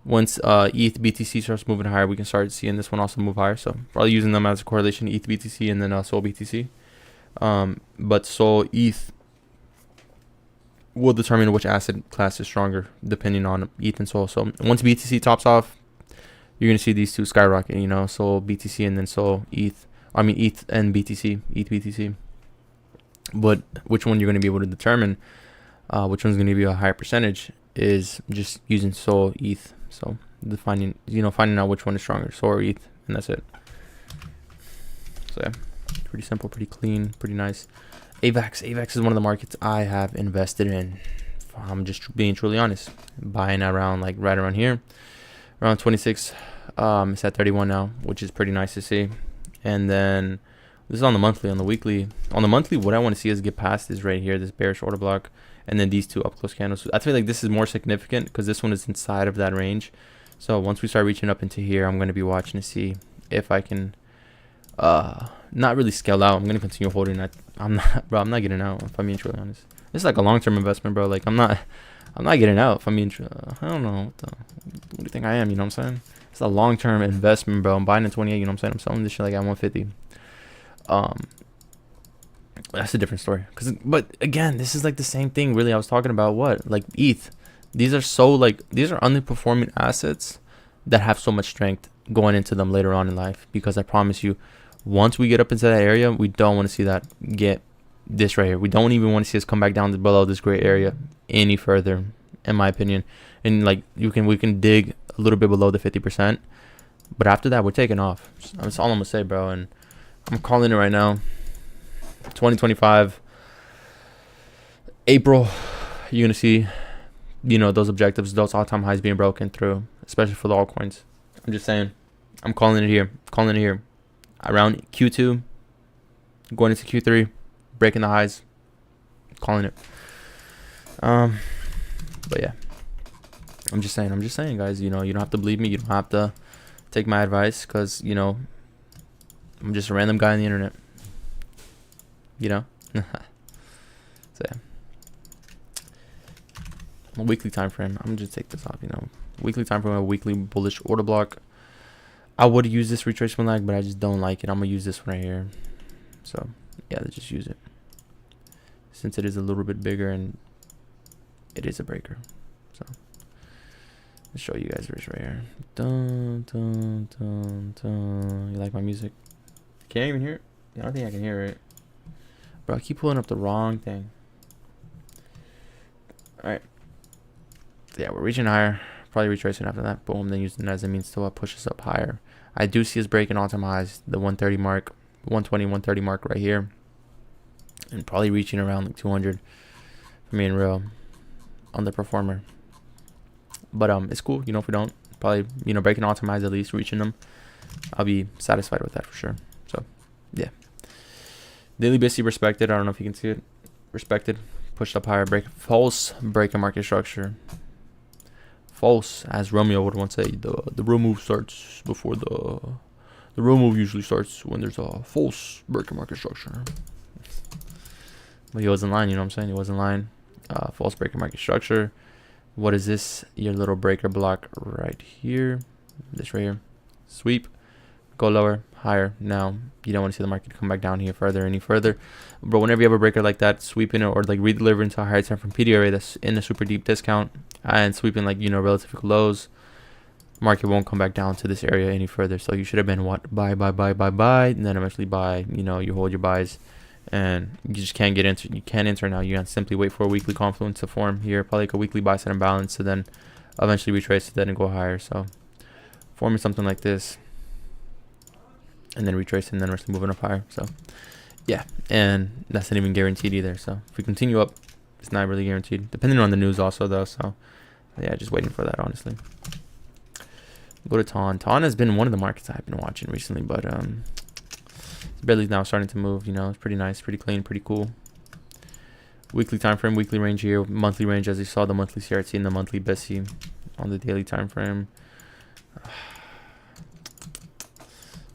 once ETH BTC starts moving higher, we can start seeing this one also move higher. So probably using them as a correlation, ETH BTC and then Sol BTC. But Sol ETH will determine which asset class is stronger depending on ETH and Sol. So once BTC tops off, you're gonna see these two skyrocket. You know, Sol BTC and then Sol ETH. I mean ETH and BTC, ETH BTC. But which one you're gonna be able to determine, which one's gonna be a higher percentage, is just using Sol ETH. So finding out which one is stronger, Sol or ETH, and that's it. So yeah, pretty simple, pretty clean, pretty nice. AVAX is one of the markets I have invested in. I'm just being truly honest. Buying around like right around here, around 26. It's at 31 now, which is pretty nice to see. And then this is on the monthly. On the weekly, what I want to see us get past is right here, this bearish order block. And then these two up close candles. I feel like this is more significant because this one is inside of that range. So once we start reaching up into here, I'm going to be watching to see if I can not really scale out. I'm going to continue holding that. I'm not getting out, if I'm being truly honest. This is like a long-term investment, bro. Like I'm not getting out, if I'm being I don't know. What do you think I am? You know what I'm saying? It's a long-term investment, bro. I'm buying at 28, you know what I'm saying? I'm selling this shit like at 150. That's a different story. But again, this is like the same thing. Really, I was talking about what, like ETH. These are underperforming assets that have so much strength going into them later on in life. Because I promise you, once we get up into that area, we don't want to see that get this right here. We don't even want to see us come back down to below this gray area any further, in my opinion. And like we can dig a little bit below the 50%, but after that, we're taking off. That's all I'm gonna say, bro. And I'm calling it right now. 2025 April, you're gonna see, you know, those objectives, those all-time highs being broken through, especially for the altcoins. I'm just saying, I'm calling it here. Around Q2, going into Q3, breaking the highs, calling it. But yeah, I'm just saying, guys. You know, you don't have to believe me. You don't have to take my advice, because you know, I'm just a random guy on the internet. You know. So yeah. A weekly time frame. I'm gonna just take this off. You know, weekly time frame, a weekly bullish order block. I would use this retracement lag, but I just don't like it. I'm gonna use this one right here. So yeah, let's just use it, since it is a little bit bigger and it is a breaker. So let's show you guys this right here. Dun, dun, dun, dun. You like my music? Can't even hear it? I don't think I can hear it. Bro, I keep pulling up the wrong thing. Alright. Yeah, we're reaching higher. Probably retracing after that. Boom. Then using it as a means to push us up higher. I do see us breaking all-time highs. The 130 mark. 120, 130 mark right here. And probably reaching around like 200. For me and real. Underperformer. But it's cool. You know, if we don't. Probably, you know, breaking all-time highs at least. Reaching them. I'll be satisfied with that for sure. So, yeah. Daily BSC respected. I don't know if you can see it. Respected. Pushed up higher. Break. False break in market structure. False, as Romeo would once say. The real move starts before the real move usually starts when there's a false break in market structure. But he was in line. You know what I'm saying? He was in line. False break in market structure. What is this? Your little breaker block right here. This right here. Sweep. Go lower, higher. Now, you don't want to see the market come back down here any further. But whenever you have a breaker like that, sweeping it or like redelivering to a higher time from PDRA that's in a super deep discount and sweeping like, you know, relative lows, market won't come back down to this area any further. So you should have been what? Buy, and then eventually buy. You know, you hold your buys and you just can't get into. You can't enter now. You have to simply wait for a weekly confluence to form here, probably like a weekly buy side imbalance, to then eventually retrace it then and go higher. So forming something like this, and then retracing, and then we're moving up higher. So yeah, and that's not even guaranteed either. So if we continue up, it's not really guaranteed, depending on the news also though. So yeah, just waiting for that, honestly. Go to Ton. Ton has been one of the markets I've been watching recently, but it's barely now starting to move. You know, it's pretty nice, pretty clean, pretty cool. Weekly time frame, weekly range here, monthly range, as you saw the monthly CRT and the monthly BSC on the daily time frame.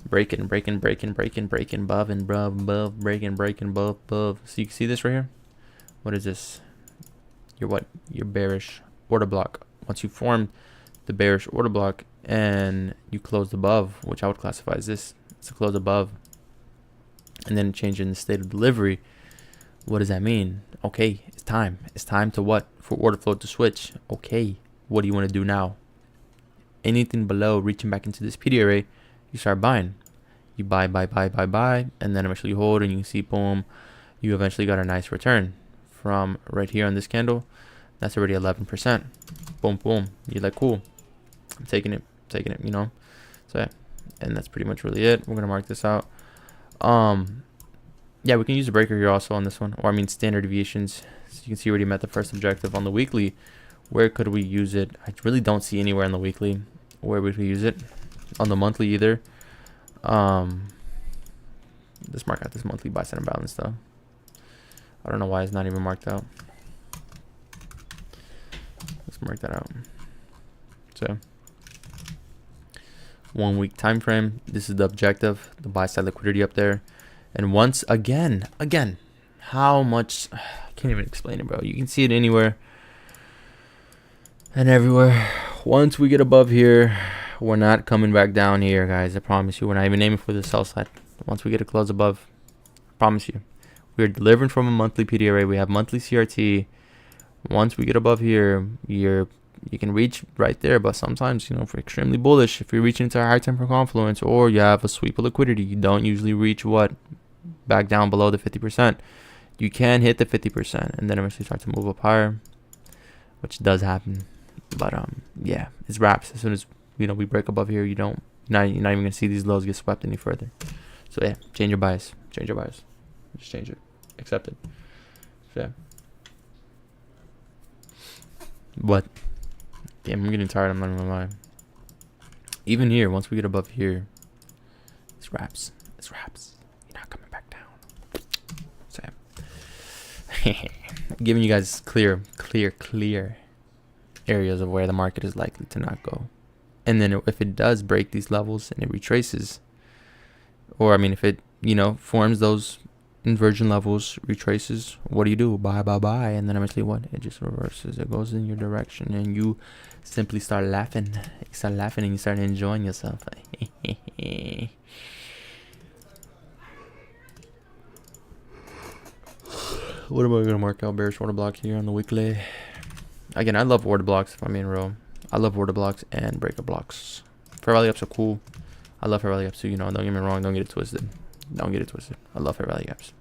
Breaking, above and above, breaking, above. So you can see this right here. What is this? Your bearish order block. Once you form the bearish order block and you closed above, which I would classify as this, it's a close above, and then change in the state of delivery. What does that mean? Okay, it's time. It's time to what? For order flow to switch. Okay, what do you want to do now? Anything below reaching back into this PDRA, you start buying. You buy, and then eventually you hold, and you can see, boom, you eventually got a nice return from right here on this candle. That's already 11%. Boom, boom. You're like, cool, I'm taking it, you know. So yeah, and that's pretty much really it. We're gonna mark this out. Yeah, we can use a breaker here also on this one, or I mean standard deviations. So you can see already met the first objective on the weekly. Where could we use it? I really don't see anywhere on the weekly where we could use it. On the monthly either. Let's mark out this monthly buy side imbalance though. I don't know why it's not even marked out. Let's mark that out. So 1 week time frame. This is the objective, the buy side liquidity up there. And once again, how much, I can't even explain it, bro. You can see it anywhere and everywhere. Once we get above here, we're not coming back down here, guys. I promise you. We're not even aiming for the sell side. Once we get a close above, I promise you, we're delivering from a monthly PDRA. We have monthly CRT. Once we get above here, you can reach right there. But sometimes, you know, if we're extremely bullish, if you're reaching into a higher time for confluence, or you have a sweep of liquidity, you don't usually reach what? Back down below the 50%. You can hit the 50% and then eventually start to move up higher, which does happen. But yeah, it's wraps. As soon as, you know, we break above here, you're not even gonna see these lows get swept any further. So yeah, change your bias. Just change it. Accept it. So yeah. But damn, I'm getting tired. I'm not even gonna lie. Even here, once we get above here, it's wraps. You're not coming back down. So yeah. Giving you guys clear areas of where the market is likely to not go. And then if it does break these levels and it retraces, or I mean if it, you know, forms those inversion levels, retraces, what do? Buy, and then eventually what? It just reverses. It goes in your direction and you simply start laughing. You start laughing and you start enjoying yourself. What am I gonna mark out? Bearish order block here on the weekly. Again, I love order blocks, if I'm being real. I love order blocks and breaker blocks. Fair value ups are cool. I love fair value ups too, you know, don't get me wrong, don't get it twisted. I love fair value ups.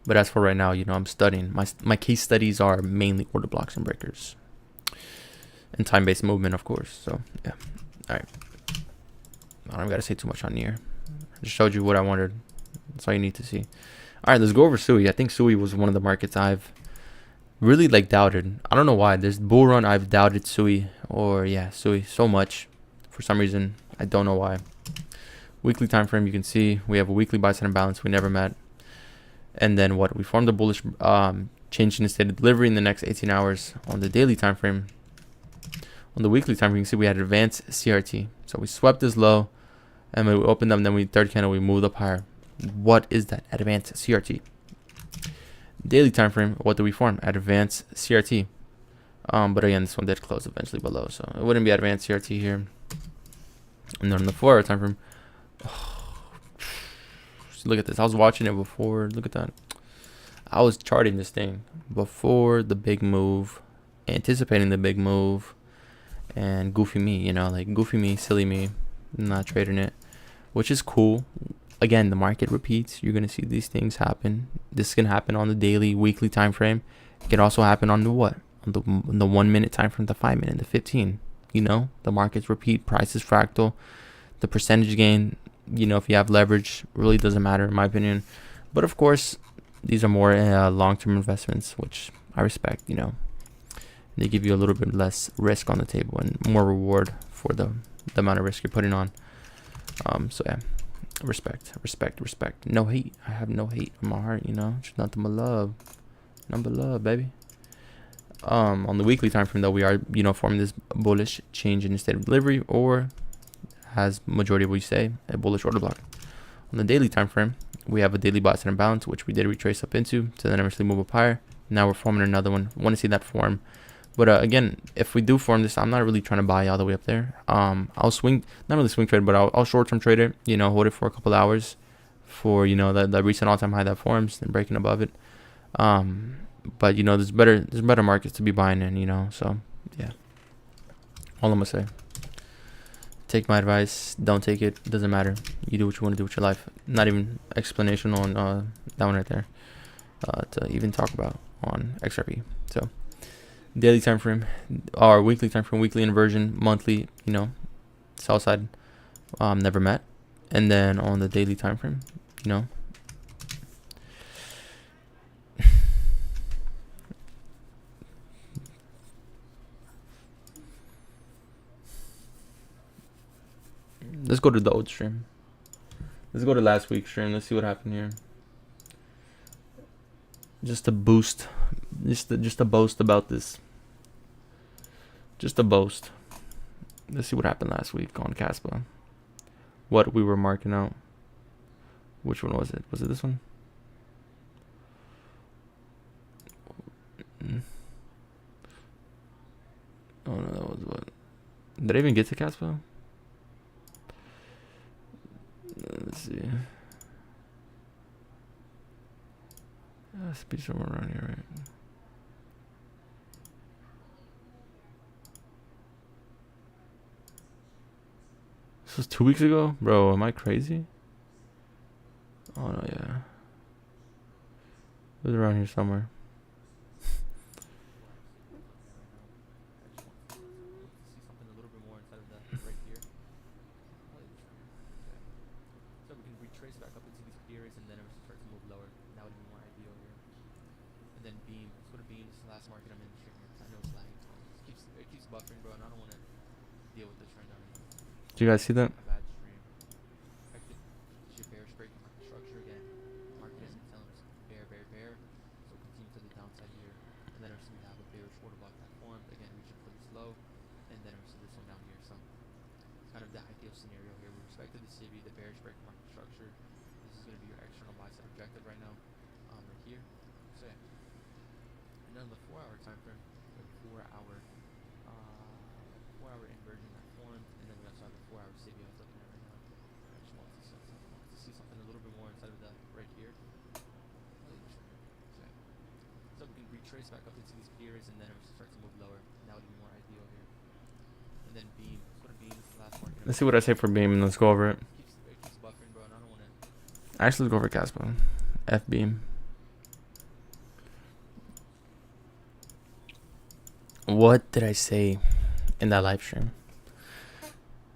But as for right now, you know, I'm studying. My case studies are mainly order blocks and breakers. And time-based movement, of course. So, yeah. Alright. I don't gotta say too much on here. I just showed you what I wanted. That's all you need to see. Alright, let's go over SUI. I think SUI was one of the markets I've really like doubted. I don't know why. This bull run I've doubted SUI, or yeah, SUI so much for some reason. I don't know why. Weekly time frame, you can see we have a weekly buy side imbalance we never met. And then what? We formed a bullish change in the state of delivery in the next 18 hours on the daily time frame. On the weekly time frame, you can see we had advanced CRT. So we swept this low, and when we opened up, and then we third candle, we moved up higher. What is that? Advanced CRT. Daily time frame, what do we form? Advanced CRT. But again, this one did close eventually below, so it wouldn't be advanced CRT here. And then on the 4 hour time frame, look at this. I was watching it before. Look at that. I was charting this thing before the big move, anticipating the big move, and goofy me, you know, like goofy me, silly me, not trading it, which is cool. Again, the market repeats. You're gonna see these things happen. This can happen on the daily, weekly time frame. It can also happen on the what? On the 1 minute time frame, the 5 minute, the 15. You know, the markets repeat. Price is fractal. The percentage gain, you know, if you have leverage, really doesn't matter in my opinion. But of course, these are more long-term investments, which I respect. You know, they give you a little bit less risk on the table and more reward for the amount of risk you're putting on. So yeah, respect. No hate. I have no hate in my heart. You know, just nothing but love. Nothing but love, baby. On the weekly time frame, though, we are, you know, forming this bullish change in the state of delivery, or as majority of what you say, a bullish order block. On the daily time frame, we have a daily buy side imbalance, which we did retrace up into to then eventually move up higher. Now we're forming another one. Want to see that form. But again, if we do form this, I'm not really trying to buy all the way up there. I'll swing, not really swing trade, but I'll short-term trade it, you know, hold it for a couple hours for, you know, the recent all-time high that forms and breaking above it. But you know, there's better markets to be buying in, you know. So yeah, all I'm gonna say. Take my advice. Don't take it. Doesn't matter. You do what you want to do with your life. Not even explanation on that one right there to even talk about on XRP. So daily time frame, or weekly time frame, weekly inversion, monthly, you know, sell side never met. And then on the daily time frame, you know, let's go to the old stream. Let's go to last week's stream. Let's see what happened here. Just to boost, just to boast about this. Just to boast. Let's see what happened last week on Caspa. What we were marking out. Which one was it? Was it this one? Oh no, that was what? Did I even get to Caspa? Let's see. Has to be somewhere around here, right? This was 2 weeks ago? Bro, am I crazy? Oh no, yeah. It was around here somewhere. Do you guys see that? Trace back up into these periods and then it start to move lower. That would be more ideal here. And then beam. Let's go to beam. Last market. Let's see what I say for beam and let's go over it. It keeps buffering, bro, and I don't want to. Actually, let's go over Caspa. F beam. What did I say in that live stream?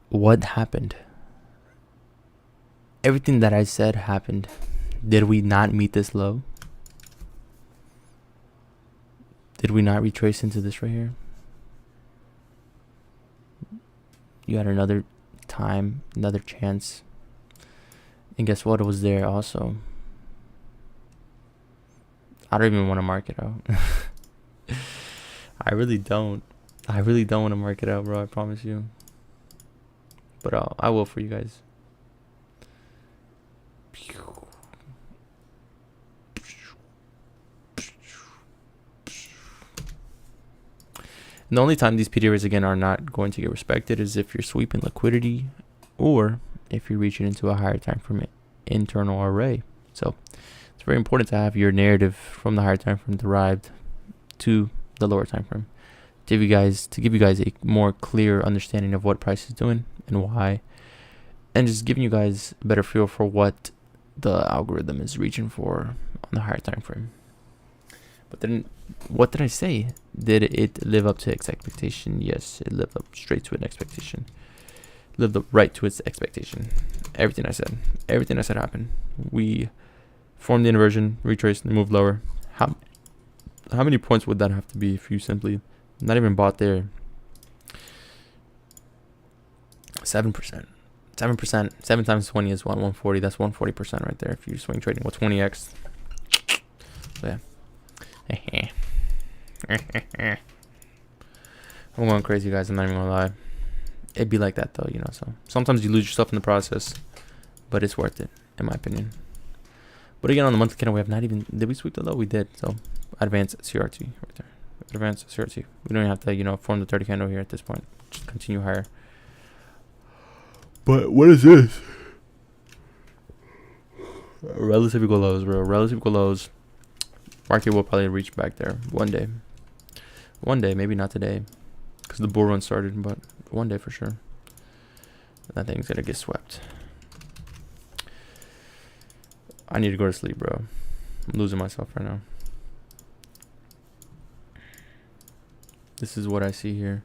What happened? Everything that I said happened. Did we not meet this low? Did we not retrace into this right here? You had another time, another chance. And guess what? It was there also. I don't even want to mark it out. I really don't. I really don't want to mark it out, bro. I promise you. But I will for you guys. And the only time these PDRs again are not going to get respected is if you're sweeping liquidity or if you're reaching into a higher time frame internal array. So it's very important to have your narrative from the higher time frame derived to the lower time frame to give you guys a more clear understanding of what price is doing and why, and just giving you guys a better feel for what the algorithm is reaching for on the higher time frame. But then, what did I say? Did it live up to its expectation? Yes, it lived up straight to an expectation. Lived up right to its expectation. Everything I said happened. We formed the inversion, retraced, and moved lower. How many points would that have to be if you simply not even bought there? 7%. 7%. 7 times 20 is 140. That's 140% right there if you're swing trading with 20x. So yeah. I'm going crazy, guys. I'm not even gonna lie. It'd be like that though, you know. So sometimes you lose yourself in the process, but it's worth it, in my opinion. But again, on the monthly candle, we have not even. Did we sweep the low? We did. So advanced CRT right there. Advanced CRT. We don't even have to, you know, form the 30 candle here at this point. Just continue higher. But what is this? Relative equal lows, bro. Relative equal lows. Market will probably reach back there one day. One day, maybe not today, because the bull run started, but one day for sure. That thing's gonna get swept. I need to go to sleep, bro. I'm losing myself right now. This is what I see here,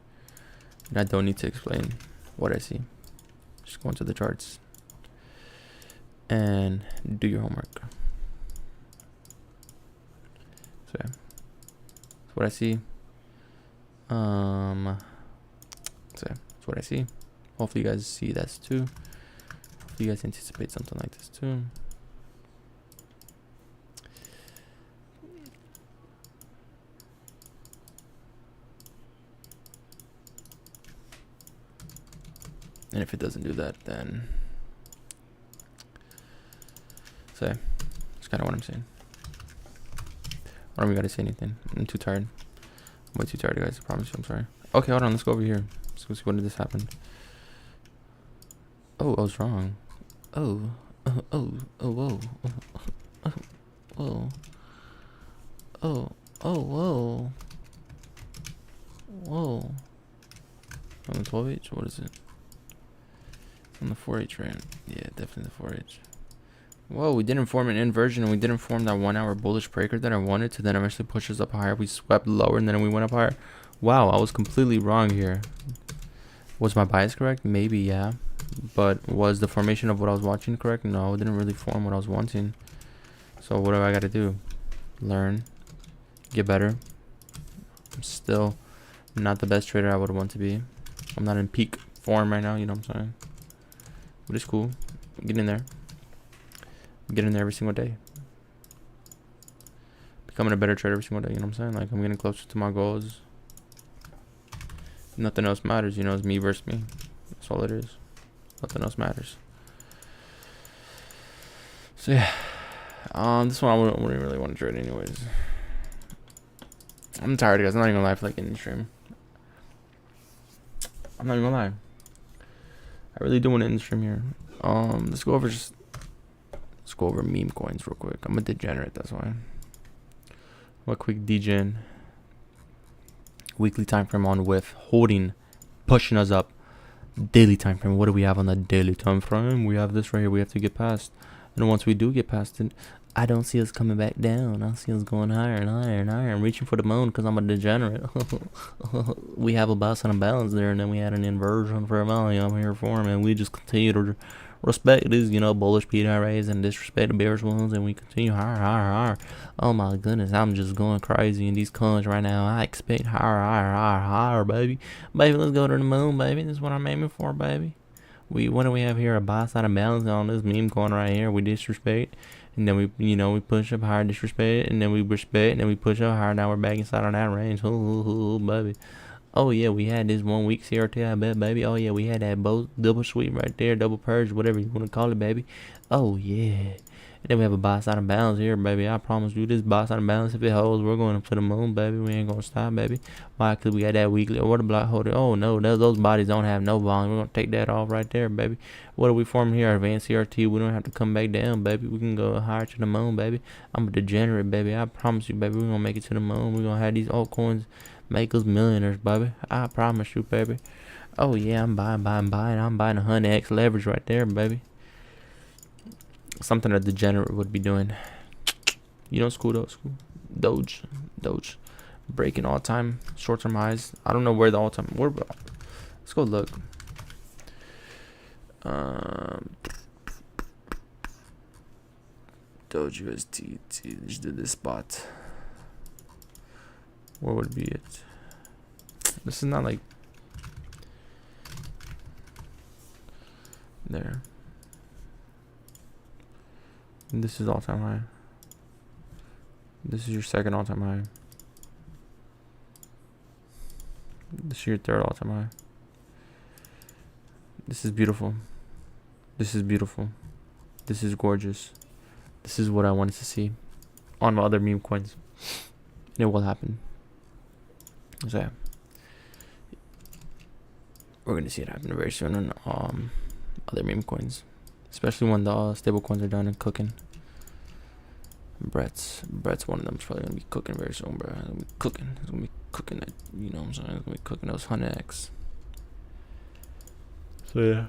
and I don't need to explain what I see. Just go into the charts and do your homework. So yeah, that's what I see. So yeah, that's what I see. Hopefully you guys see that too. Hopefully you guys anticipate something like this too. And if it doesn't do that, then so yeah, that's kind of what I'm saying. I don't even gotta say anything. I'm too tired. I'm way too tired, guys. I promise you. I'm sorry. Okay, hold on. Let's go over here. Let's go see when did this happen. Oh, I was wrong. Oh, whoa. Whoa. Whoa. On the 12H? What is it? On the 4H, right? Yeah, definitely the 4H. Whoa, we didn't form an inversion and we didn't form that 1 hour bullish breaker that I wanted to then eventually push us up higher. We swept lower and then we went up higher. Wow, I was completely wrong here. Was my bias correct? Maybe, yeah. But was the formation of what I was watching correct? No, it didn't really form what I was wanting. So what do I got to do? Learn. Get better. I'm still not the best trader I would want to be. I'm not in peak form right now, you know what I'm saying? But it's cool. Get in there. Get in there every single day. Becoming a better trader every single day, you know what I'm saying? Like, I'm getting closer to my goals. Nothing else matters, you know, it's me versus me. That's all it is. Nothing else matters. So yeah. This one I wouldn't really want to trade anyways. I'm tired, guys. I'm not even gonna lie for like in the stream. I'm not even gonna lie. I really do want to end the stream here. Let's go over meme coins real quick. I'm a degenerate, that's why. What quick degen. Weekly time frame on with holding, pushing us up. Daily time frame. What do we have on the daily time frame? We have this right here. We have to get past. And once we do get past it, I don't see us coming back down. I see us going higher and higher and higher. I'm reaching for the moon because I'm a degenerate. We have a bounce and a balance there, and then we had an inversion for a volume here for him, and we just continue to respect these, you know, bullish PRAs and disrespect the bearish ones, and we continue higher. Oh my goodness, I'm just going crazy in these coins right now. I expect higher, baby. Baby, let's go to the moon, baby. This is what I'm aiming for, baby. what do we have here? A boss out of balance on this meme going right here. We disrespect, and then we push up higher, disrespect, and then we respect, and then we push up higher. Now we're back inside on that range. Ooh, baby. Oh yeah, we had this 1 week CRT, I bet, baby. Oh yeah, we had that both double sweep right there, double purge, whatever you want to call it, baby. Oh yeah. And then we have a boss out of balance here, baby. I promise you, this boss out of balance, if it holds, we're going up to the moon, baby. We ain't gonna stop, baby. Why? Because we got that weekly order block holder. Oh no, those bodies don't have no volume. We're gonna take that off right there, baby. What are we forming here? Advanced CRT. We don't have to come back down, baby. We can go higher to the moon, baby. I'm a degenerate, baby. I promise you, baby. We're gonna make it to the moon. We're gonna have these altcoins make us millionaires, baby. I promise you, baby. Oh yeah, I'm buying. I'm buying 100x leverage right there, baby. Something a degenerate would be doing. You know, school though, school. Doge, breaking all-time short-term highs. I don't know where the all-time. Let's go look. Doge UST. Let's do this spot. Where would be it? This is not like there. This is all-time high. This is your second all-time high. This is your third all-time high. This is beautiful. This is beautiful. This is gorgeous. This is what I wanted to see on my other meme coins. And it will happen. So yeah. We're gonna see it happen very soon on other meme coins. Especially when the stable coins are done and cooking. Brett's one of them is probably gonna be cooking very soon, bro. It's gonna be cooking. It's gonna be cooking that, you know what I'm saying? It's gonna be cooking those 100x. So yeah.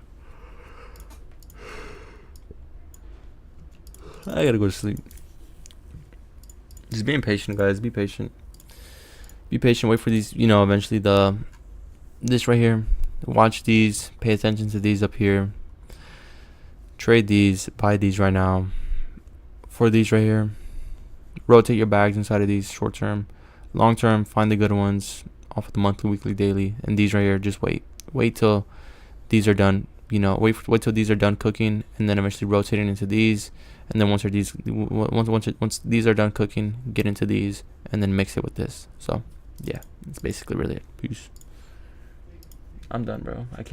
I gotta go to sleep. Just being patient, guys. Be patient. Be patient. Wait for these, eventually this right here. Watch these. Pay attention to these up here. Trade these, buy these right now. For these right here, rotate your bags inside of these short term. Long term, find the good ones off of the monthly, weekly, daily. And these right here, just wait till these are done. Wait till these are done cooking, and then eventually rotating into these. And then once these are done cooking, get into these, and then mix it with this. So yeah, that's basically really it. Peace. I'm done, bro. I can't.